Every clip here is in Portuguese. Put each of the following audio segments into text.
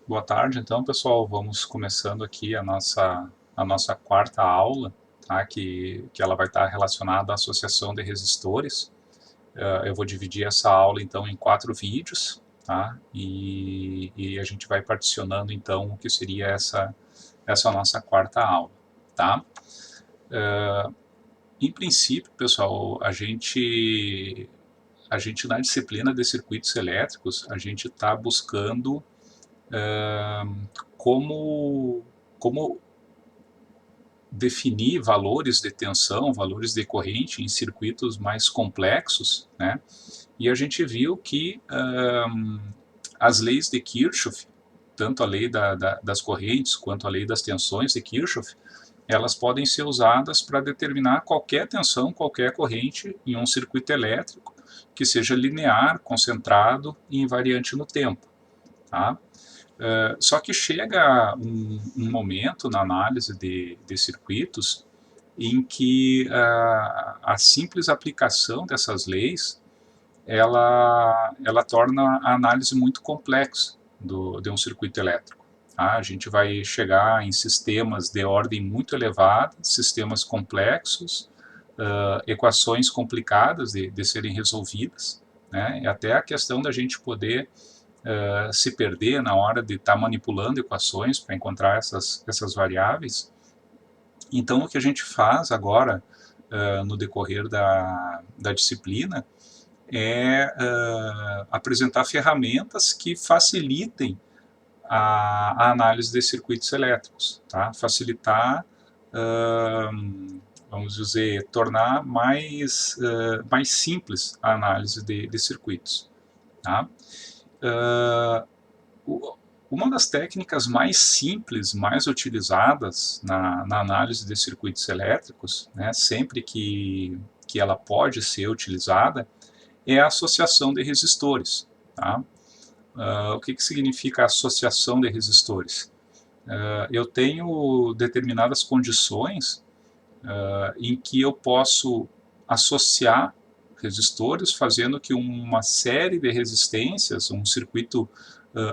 Boa tarde, então, pessoal. Vamos começando aqui a nossa quarta aula, tá? Que ela vai estar relacionada à associação de resistores. Eu vou dividir essa aula, então, em 4 vídeos, tá? E a gente vai particionando, então, o que seria essa nossa quarta aula, tá? Em princípio, pessoal, a gente na disciplina de circuitos elétricos, a gente está buscando como, como definir valores de tensão, valores de corrente em circuitos mais complexos, né? E a gente viu que as leis de Kirchhoff, tanto a lei das correntes quanto a lei das tensões de Kirchhoff, elas podem ser usadas para determinar qualquer tensão, qualquer corrente em um circuito elétrico que seja linear, concentrado e invariante no tempo, tá? Só que chega um momento na análise de circuitos em que a simples aplicação dessas leis ela torna a análise muito complexa de um circuito elétrico. Tá? A gente vai chegar em sistemas de ordem muito elevada, sistemas complexos, equações complicadas de serem resolvidas, né? E até a questão da gente poder se perder na hora de estar manipulando equações para encontrar essas variáveis. Então, o que a gente faz agora, no decorrer da disciplina, é apresentar ferramentas que facilitem a análise de circuitos elétricos, tá? Facilitar, vamos dizer, tornar mais simples a análise de circuitos, tá? Uma das técnicas mais simples, mais utilizadas na análise de circuitos elétricos, né, sempre que ela pode ser utilizada, é a associação de resistores. Tá? O que significa associação de resistores? Eu tenho determinadas condições em que eu posso associar resistores, fazendo que uma série de resistências, um circuito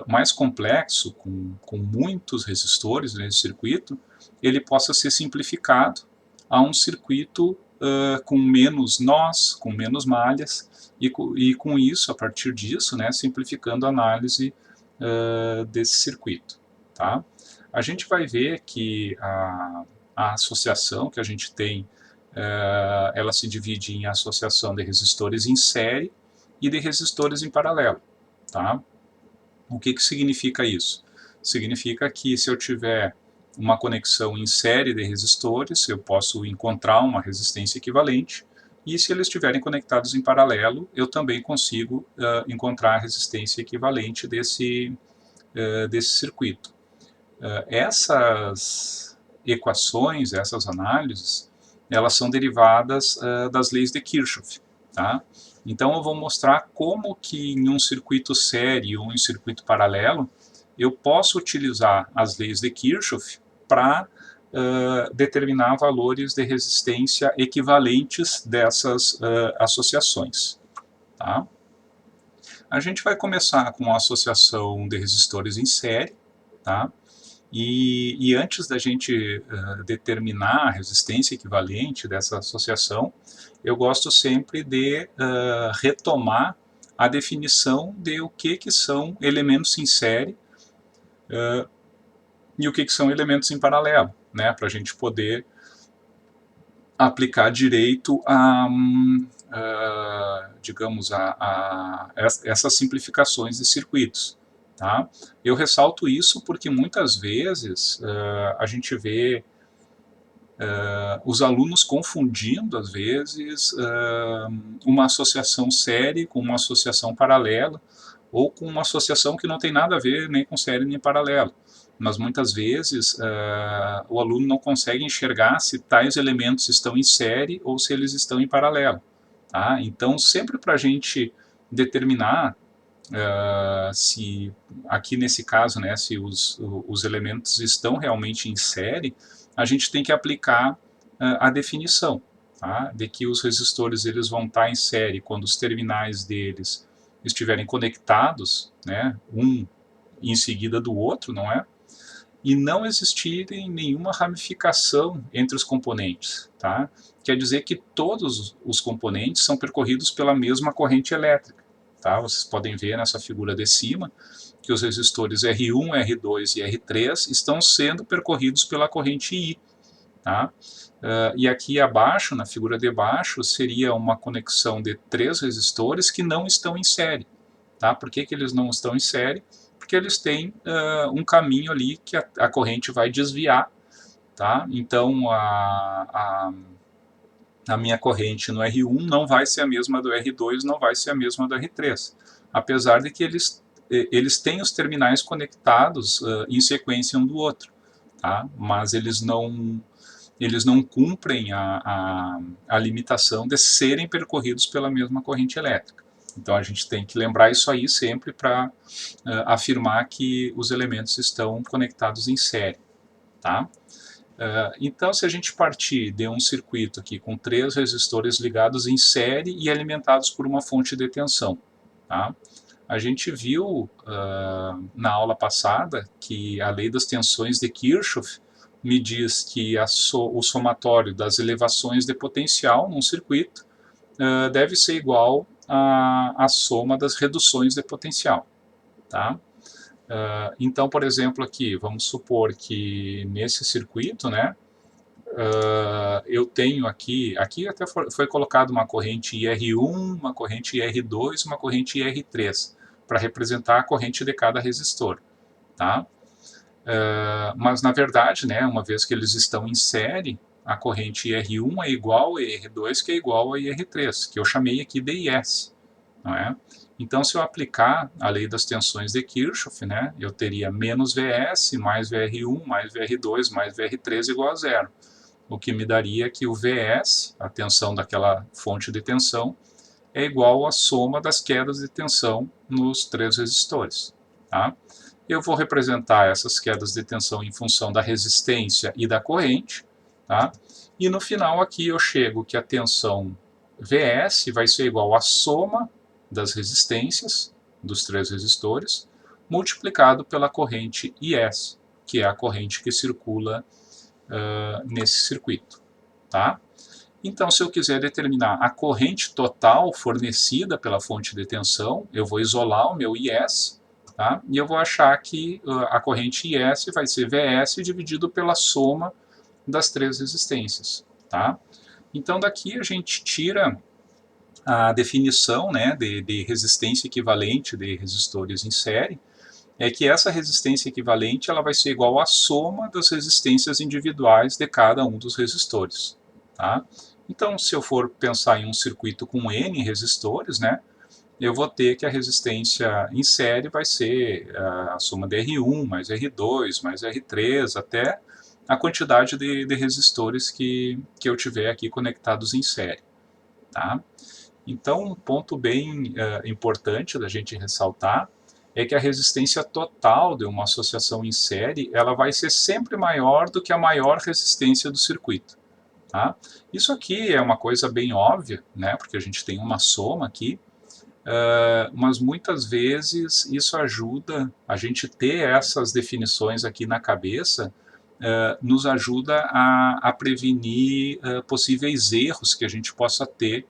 mais complexo, com muitos resistores nesse circuito, ele possa ser simplificado a um circuito com menos nós, com menos malhas, e com isso, a partir disso, né, simplificando a análise desse circuito. Tá? A gente vai ver que a associação que a gente tem, ela se divide em associação de resistores em série e de resistores em paralelo. Tá? O que significa isso? Significa que se eu tiver uma conexão em série de resistores, eu posso encontrar uma resistência equivalente, e se eles estiverem conectados em paralelo, eu também consigo encontrar a resistência equivalente desse circuito. Essas equações, essas análises, elas são derivadas das leis de Kirchhoff. Tá? Então eu vou mostrar como que em um circuito série ou em um circuito paralelo eu posso utilizar as leis de Kirchhoff para determinar valores de resistência equivalentes dessas associações. Tá? A gente vai começar com a associação de resistores em série, tá? E antes da gente determinar a resistência equivalente dessa associação, eu gosto sempre de retomar a definição de o que são elementos em série e o que são elementos em paralelo, né, para a gente poder aplicar direito digamos, a essas simplificações de circuitos. Tá? Eu ressalto isso porque muitas vezes a gente vê os alunos confundindo, às vezes, uma associação série com uma associação paralela, ou com uma associação que não tem nada a ver nem com série nem paralelo. Mas muitas vezes o aluno não consegue enxergar se tais elementos estão em série ou se eles estão em paralelo. Tá? Então, sempre para a gente determinar se, aqui nesse caso, né, se os elementos estão realmente em série, a gente tem que aplicar a definição, tá? De que os resistores eles vão estar em série quando os terminais deles estiverem conectados, né, um em seguida do outro, não é? E não existirem nenhuma ramificação entre os componentes, tá? Quer dizer que todos os componentes são percorridos pela mesma corrente elétrica, tá? Vocês podem ver nessa figura de cima que os resistores R1, R2 e R3 estão sendo percorridos pela corrente I, tá? E aqui abaixo, na figura de baixo, seria uma conexão de 3 resistores que não estão em série. Tá? Por que eles não estão em série? Porque eles têm um caminho ali que a corrente vai desviar. Tá? Então, a minha corrente no R1 não vai ser a mesma do R2, não vai ser a mesma do R3. Apesar de que eles têm os terminais conectados em sequência um do outro. Tá? Mas eles não cumprem a limitação de serem percorridos pela mesma corrente elétrica. Então a gente tem que lembrar isso aí sempre para afirmar que os elementos estão conectados em série. Tá? Então, se a gente partir de um circuito aqui com 3 resistores ligados em série e alimentados por uma fonte de tensão, tá? A gente viu na aula passada que a lei das tensões de Kirchhoff me diz que o somatório das elevações de potencial num circuito deve ser igual à soma das reduções de potencial. Tá? Então, por exemplo, aqui, vamos supor que nesse circuito, né, eu tenho aqui até foi colocado uma corrente IR1, uma corrente IR2, uma corrente IR3, para representar a corrente de cada resistor. Tá? Mas, na verdade, né, uma vez que eles estão em série, a corrente IR1 é igual a IR2, que é igual a IR3, que eu chamei aqui de IS. Não é? Então, se eu aplicar a lei das tensões de Kirchhoff, né, eu teria menos Vs, mais VR1, mais VR2, mais VR3 igual a zero. O que me daria que o Vs, a tensão daquela fonte de tensão, é igual à soma das quedas de tensão nos 3 resistores. Tá? Eu vou representar essas quedas de tensão em função da resistência e da corrente. Tá? E no final aqui eu chego que a tensão Vs vai ser igual à soma das resistências dos 3 resistores, multiplicado pela corrente IS, que é a corrente que circula nesse circuito. Tá? Então, se eu quiser determinar a corrente total fornecida pela fonte de tensão, eu vou isolar o meu IS, tá? E eu vou achar que a corrente IS vai ser Vs dividido pela soma das 3 resistências. Tá? Então, daqui a gente tira a definição, né, de resistência equivalente de resistores em série, é que essa resistência equivalente ela vai ser igual à soma das resistências individuais de cada um dos resistores. Tá? Então, se eu for pensar em um circuito com N resistores, né, eu vou ter que a resistência em série vai ser a soma de R1 mais R2 mais R3 até a quantidade de resistores que eu tiver aqui conectados em série. Tá? Então, um ponto bem importante da gente ressaltar é que a resistência total de uma associação em série ela vai ser sempre maior do que a maior resistência do circuito. Tá? Isso aqui é uma coisa bem óbvia, né, porque a gente tem uma soma aqui, mas muitas vezes isso ajuda a gente ter essas definições aqui na cabeça, nos ajuda a prevenir possíveis erros que a gente possa ter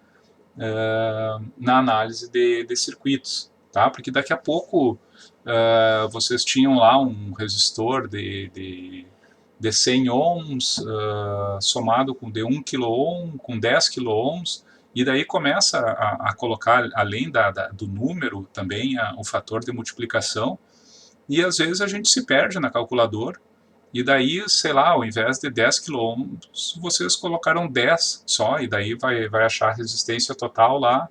na análise de circuitos, tá? Porque daqui a pouco vocês tinham lá um resistor de 100 ohms somado com de 1 kΩ, com 10 kΩ, e daí começa a colocar, além do número, também o fator de multiplicação, e às vezes a gente se perde na calculadora, e daí, sei lá, ao invés de 10 kΩ, vocês colocaram 10 só, e daí vai achar a resistência total lá,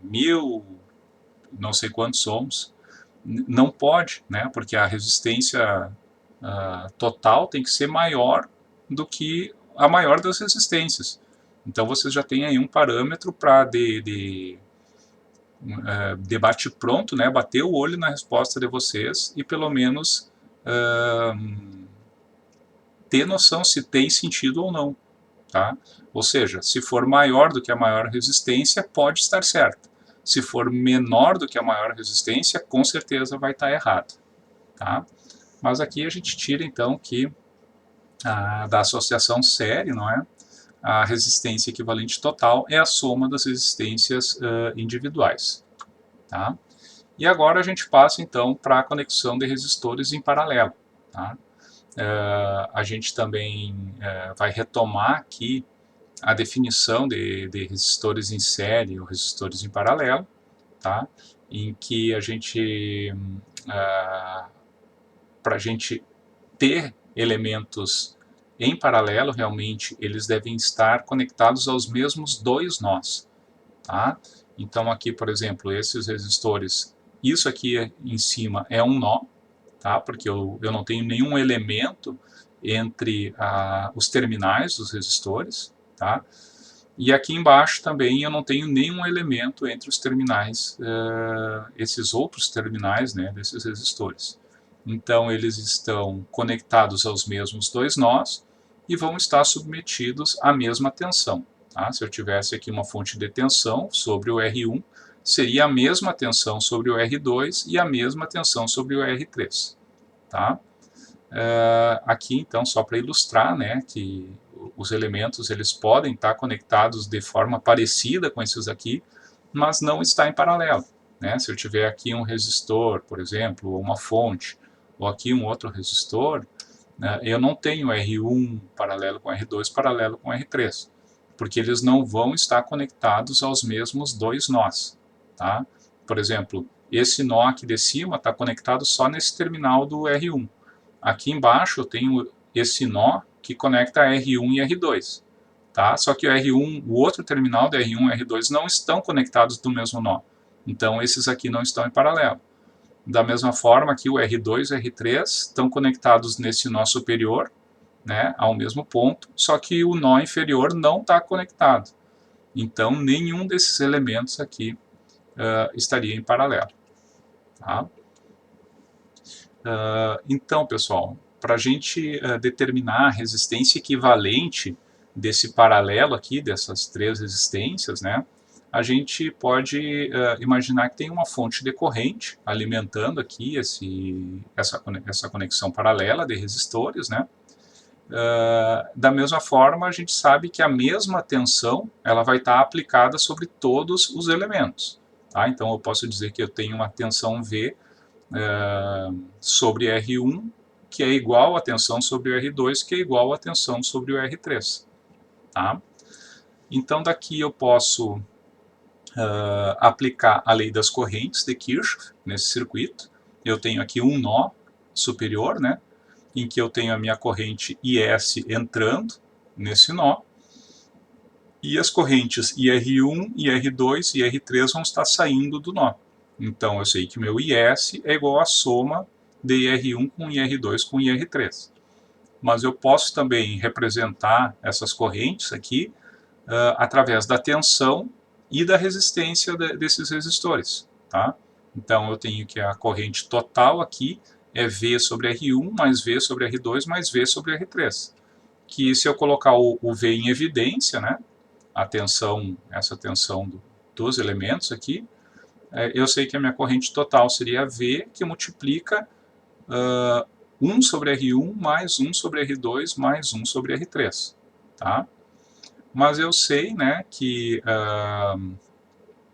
1000, não sei quantos ohms. Não pode, né? Porque a resistência total tem que ser maior do que a maior das resistências. Então vocês já têm aí um parâmetro para debate pronto, né? Bater o olho na resposta de vocês e pelo menos ter noção se tem sentido ou não. Tá? Ou seja, se for maior do que a maior resistência, pode estar certo. Se for menor do que a maior resistência, com certeza vai estar errado, tá? Mas aqui a gente tira então que da associação série, não é? A resistência equivalente total é a soma das resistências individuais, tá? E agora a gente passa então para a conexão de resistores em paralelo, tá? A gente também vai retomar aqui a definição de resistores em série ou resistores em paralelo, tá? Em que a gente, para a gente ter elementos em paralelo, realmente, eles devem estar conectados aos mesmos dois nós, tá? Então aqui, por exemplo, esses resistores, isso aqui em cima é um nó, tá? Porque eu não tenho nenhum elemento entre os terminais dos resistores, tá? E aqui embaixo também eu não tenho nenhum elemento entre os terminais, esses outros terminais, né, desses resistores. Então eles estão conectados aos mesmos dois nós e vão estar submetidos à mesma tensão. Tá? Se eu tivesse aqui uma fonte de tensão sobre o R1, seria a mesma tensão sobre o R2 e a mesma tensão sobre o R3. Tá? Aqui então, só para ilustrar, né, que os elementos eles podem estar conectados de forma parecida com esses aqui, mas não está em paralelo. Né? Se eu tiver aqui um resistor, por exemplo, ou uma fonte, ou aqui um outro resistor, né, eu não tenho R1 paralelo com R2 paralelo com R3, porque eles não vão estar conectados aos mesmos dois nós. Tá? Por exemplo, esse nó aqui de cima está conectado só nesse terminal do R1. Aqui embaixo eu tenho esse nó que conecta R1 e R2. Tá? Só que o R1, o outro terminal do R1 e R2 não estão conectados no mesmo nó. Então esses aqui não estão em paralelo. Da mesma forma que o R2 e o R3 estão conectados nesse nó superior, né, ao mesmo ponto, só que o nó inferior não está conectado. Então nenhum desses elementos aqui estaria em paralelo. Tá? Então, pessoal, para a gente determinar a resistência equivalente desse paralelo aqui, dessas três resistências, né, a gente pode imaginar que tem uma fonte de corrente alimentando aqui essa conexão paralela de resistores, né. Da mesma forma, a gente sabe que a mesma tensão ela vai estar aplicada sobre todos os elementos. Tá? Então, eu posso dizer que eu tenho uma tensão V sobre R1, que é igual à tensão sobre o R2, que é igual à tensão sobre o R3. Tá? Então, daqui eu posso aplicar a lei das correntes de Kirchhoff nesse circuito. Eu tenho aqui um nó superior, né, em que eu tenho a minha corrente IS entrando nesse nó, e as correntes IR1, IR2 e IR3 vão estar saindo do nó. Então eu sei que o meu IS é igual à soma de IR1 com IR2 com IR3. Mas eu posso também representar essas correntes aqui através da tensão e da resistência desses resistores. Tá? Então eu tenho que a corrente total aqui é V sobre R1 mais V sobre R2 mais V sobre R3. Que se eu colocar o V em evidência, né, essa tensão dos elementos aqui, eu sei que a minha corrente total seria V, que multiplica 1 sobre R1 mais 1 sobre R2 mais 1 sobre R3. Tá? Mas eu sei, né, que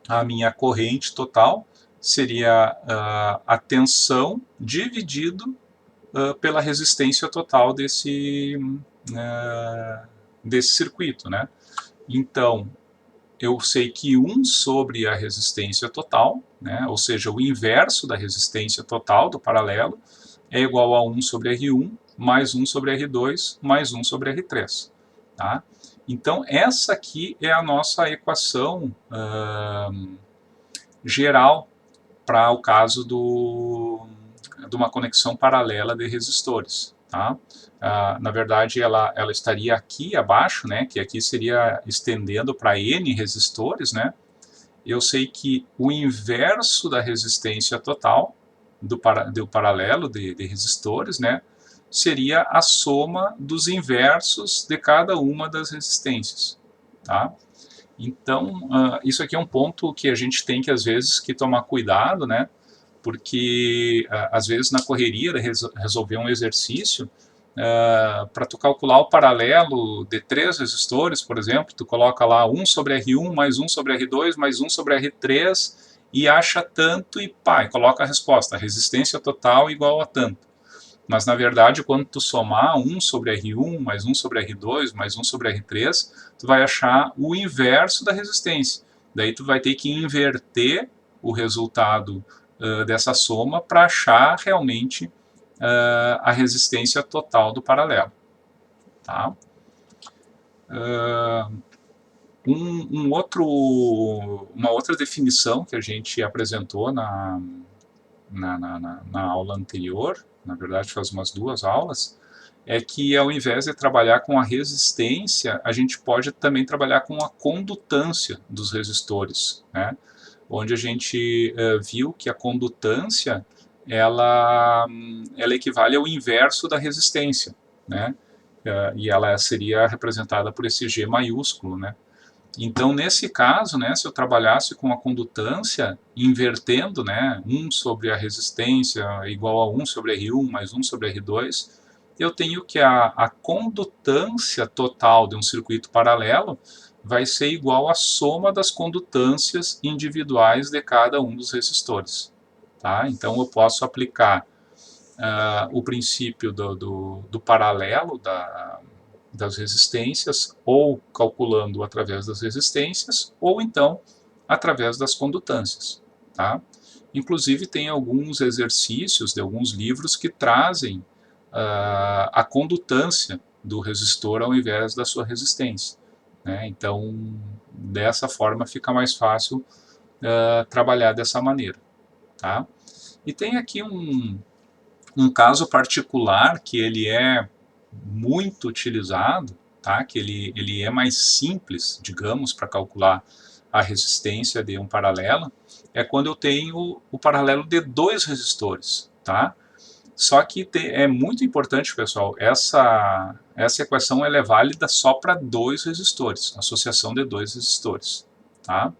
a minha corrente total seria a tensão dividido pela resistência total desse circuito. Né? Então, eu sei que 1 sobre a resistência total, né, ou seja, o inverso da resistência total do paralelo, é igual a 1 sobre R1 mais 1 sobre R2 mais 1 sobre R3. Tá? Então, essa aqui é a nossa equação geral para o caso de uma conexão paralela de resistores. Tá? Na verdade, ela estaria aqui abaixo, né, que aqui seria estendendo para N resistores. Né? Eu sei que o inverso da resistência total do paralelo de resistores, né, seria a soma dos inversos de cada uma das resistências. Tá? Então, isso aqui é um ponto que a gente tem que, às vezes, que tomar cuidado, né? Porque, às vezes, na correria de resolver um exercício, para tu calcular o paralelo de três resistores, por exemplo, tu coloca lá 1 sobre R1, mais 1 sobre R2, mais 1 sobre R3, e acha tanto e pá, e coloca a resposta, a resistência total igual a tanto. Mas, na verdade, quando tu somar 1 sobre R1, mais 1 sobre R2, mais 1 sobre R3, tu vai achar o inverso da resistência. Daí tu vai ter que inverter o resultado dessa soma para achar realmente a resistência total do paralelo. Tá? Uma outra definição que a gente apresentou na aula anterior, na verdade faz umas 2 aulas, é que ao invés de trabalhar com a resistência, a gente pode também trabalhar com a condutância dos resistores, né? Onde a gente viu que a condutância ela equivale ao inverso da resistência, né? E ela seria representada por esse G maiúsculo, né? Então, nesse caso, né, se eu trabalhasse com a condutância, invertendo, né, 1 sobre a resistência igual a 1 sobre R1 mais 1 sobre R2, eu tenho que a condutância total de um circuito paralelo vai ser igual à soma das condutâncias individuais de cada um dos resistores. Tá? Então, eu posso aplicar o princípio do paralelo das resistências, ou calculando através das resistências, ou então através das condutâncias. Tá? Inclusive, tem alguns exercícios de alguns livros que trazem a condutância do resistor ao invés da sua resistência. Né? Então, dessa forma, fica mais fácil trabalhar dessa maneira. Tá? E tem aqui um caso particular que ele é muito utilizado, tá? Que ele é mais simples, digamos, para calcular a resistência de um paralelo, é quando eu tenho o paralelo de 2 resistores. Tá? Só que é muito importante, pessoal, essa equação ela é válida só para 2 resistores, associação de 2 resistores. Tá?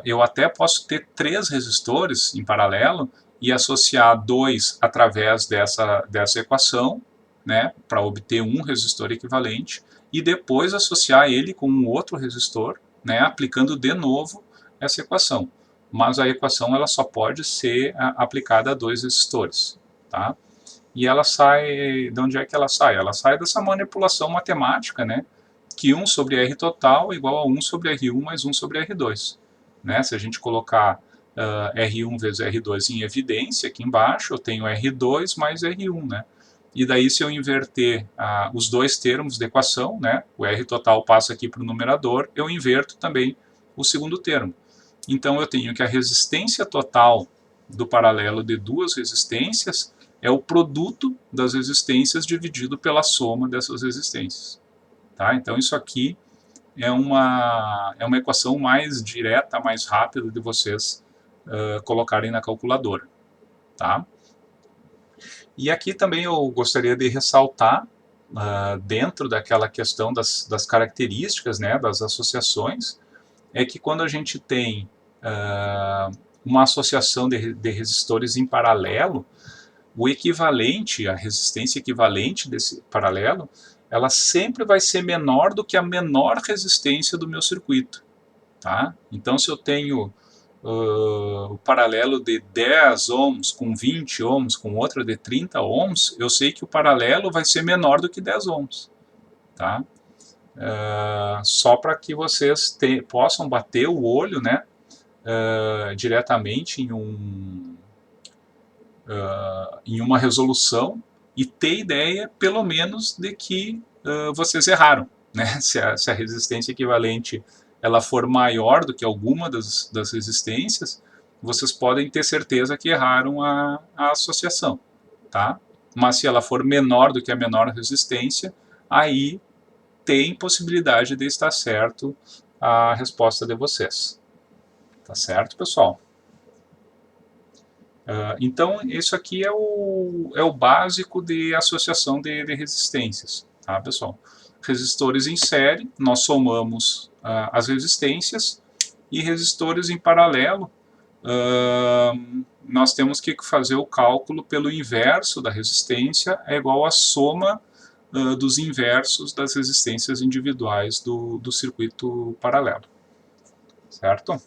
Eu até posso ter 3 resistores em paralelo e associar 2 através dessa equação, né, para obter um resistor equivalente, e depois associar ele com um outro resistor, né, aplicando de novo essa equação. Mas a equação ela só pode ser aplicada a 2 resistores. Tá? E ela sai, de onde é que ela sai? Ela sai dessa manipulação matemática, né, que 1 sobre R total é igual a 1 sobre R1 mais 1 sobre R2. Né? Se a gente colocar R1 vezes R2 em evidência, aqui embaixo eu tenho R2 mais R1, né? E daí se eu inverter os dois termos da equação, né, o R total passa aqui para o numerador, eu inverto também o segundo termo. Então eu tenho que a resistência total do paralelo de 2 resistências é o produto das resistências dividido pela soma dessas resistências. Tá? Então isso aqui é uma equação mais direta, mais rápida de vocês colocarem na calculadora. Tá? E aqui também eu gostaria de ressaltar, dentro daquela questão das características, né, das associações, é que quando a gente tem uma associação de resistores em paralelo, o equivalente, a resistência equivalente desse paralelo, ela sempre vai ser menor do que a menor resistência do meu circuito. Tá? Então, se eu tenho o paralelo de 10 ohms com 20 ohms, com outra de 30 ohms, eu sei que o paralelo vai ser menor do que 10 ohms. Tá? Só para que vocês possam bater o olho, né, diretamente em uma resolução e ter ideia, pelo menos, de que vocês erraram. Né? Se a resistência equivalente ela for maior do que alguma das resistências, vocês podem ter certeza que erraram a associação. Tá? Mas se ela for menor do que a menor resistência, aí tem possibilidade de estar certo a resposta de vocês. Tá certo, pessoal? Então, isso aqui é o básico de associação de resistências, tá, pessoal? resistores em série, nós somamos as resistências, e resistores em paralelo, nós temos que fazer o cálculo pelo inverso da resistência, é igual à soma dos inversos das resistências individuais do circuito paralelo, certo?